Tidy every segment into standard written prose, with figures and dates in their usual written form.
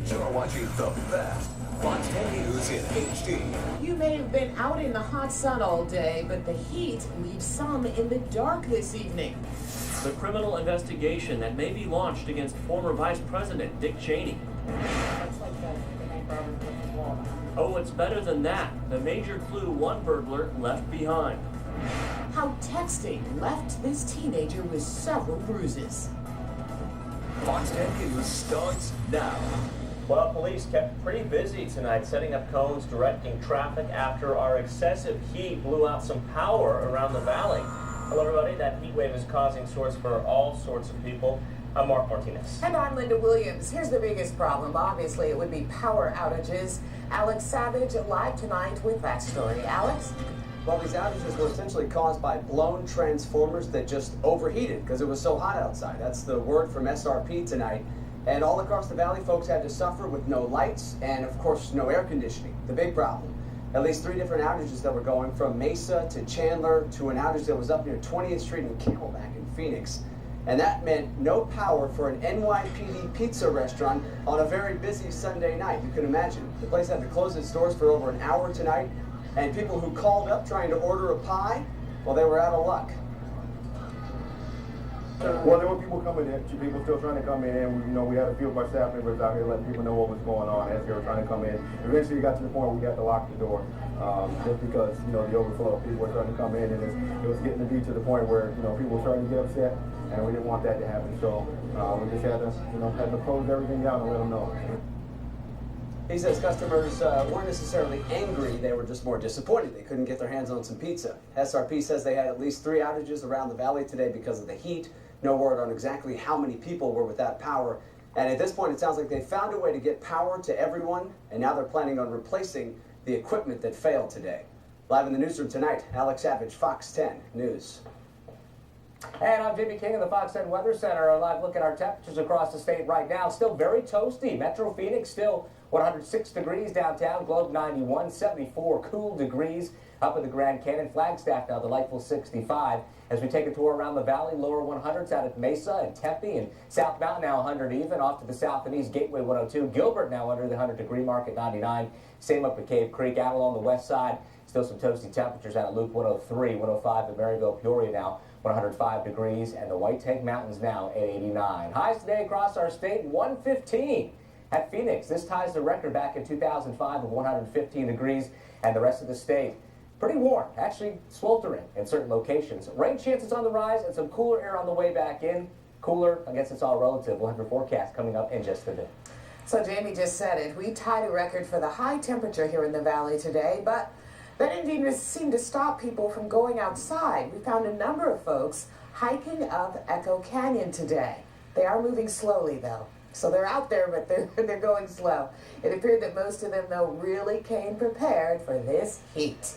You're watching the best Fox 10 News in HD. You may have been out in the hot sun all day, but the heat leaves some in the dark this evening. The criminal investigation that may be launched against former Vice President Dick Cheney. Looks like the bank robber with his wallet. Oh, it's better than that. The major clue one burglar left behind. How texting left this teenager with several bruises. Fox 10 News starts now. Well, police kept pretty busy tonight setting up cones directing traffic after our excessive heat blew out some power around the valley. Hello everybody, that heat wave is causing sorts for all sorts of people. I'm Mark Martinez. And I'm Linda Williams. Here's the biggest problem. Obviously, it would be power outages. Alex Savage live tonight with that story. Alex? Well, these outages were essentially caused by blown transformers that just overheated because it was so hot outside. That's the word from SRP tonight. And all across the valley, folks had to suffer with no lights and, of course, no air conditioning. The big problem. At least 3 different outages that were going from Mesa to Chandler to an outage that was up near 20th Street and Camelback in Phoenix. And that meant no power for an NYPD pizza restaurant on a very busy Sunday night. You can imagine. The place had to close its doors for over an hour tonight. And people who called up trying to order a pie, well, they were out of luck. Well, there were people coming in, people still trying to come in, and we had a few of our staff members out here letting people know what was going on as they were trying to come in. Eventually, it got to the point where we had to lock the door, just because the overflow of people were trying to come in, and it was getting to be to the point where people were starting to get upset, and we didn't want that to happen. So we just had to close everything down and let them know. He says customers weren't necessarily angry, they were just more disappointed. They couldn't get their hands on some pizza. SRP says they had at least 3 outages around the valley today because of the heat. No word on exactly how many people were without power. And at this point, it sounds like they found a way to get power to everyone, and now they're planning on replacing the equipment that failed today. Live in the newsroom tonight, Alex Savage, Fox 10 News. And I'm Jimmy King of the Fox 10 Weather Center. A live look at our temperatures across the state right now. Still very toasty. Metro Phoenix still 106 degrees downtown. Globe 91, 74 cool degrees up at the Grand Canyon. Flagstaff now delightful 65. As we take a tour around the valley, lower 100s out at Mesa and Tempe and South Mountain now 100 even. Off to the south and east, Gateway 102. Gilbert now under the 100-degree mark at 99. Same up at Cave Creek. Out along the west side, still some toasty temperatures out at Loop 103, 105 at Maryville, Peoria now 105 degrees. And the White Tank Mountains now at 89. Highs today across our state, 115 at Phoenix. This ties the record back in 2005 of 115 degrees. And the rest of the state, pretty warm, actually sweltering in certain locations. Rain chances on the rise and some cooler air on the way back in. Cooler, I guess it's all relative. We'll have your forecast coming up in just a bit. So Jamie just said it. We tied a record for the high temperature here in the valley today, but that didn't seem to stop people from going outside. We found a number of folks hiking up Echo Canyon today. They are moving slowly, though. So they're out there, but they're going slow. It appeared that most of them, though, really came prepared for this heat.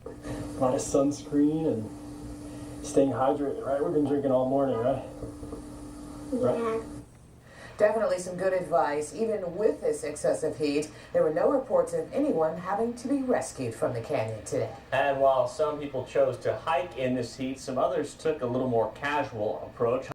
A lot of sunscreen and staying hydrated, right? We've been drinking all morning, right? Yeah. Definitely some good advice. Even with this excessive heat, there were no reports of anyone having to be rescued from the canyon today. And while some people chose to hike in this heat, some others took a little more casual approach.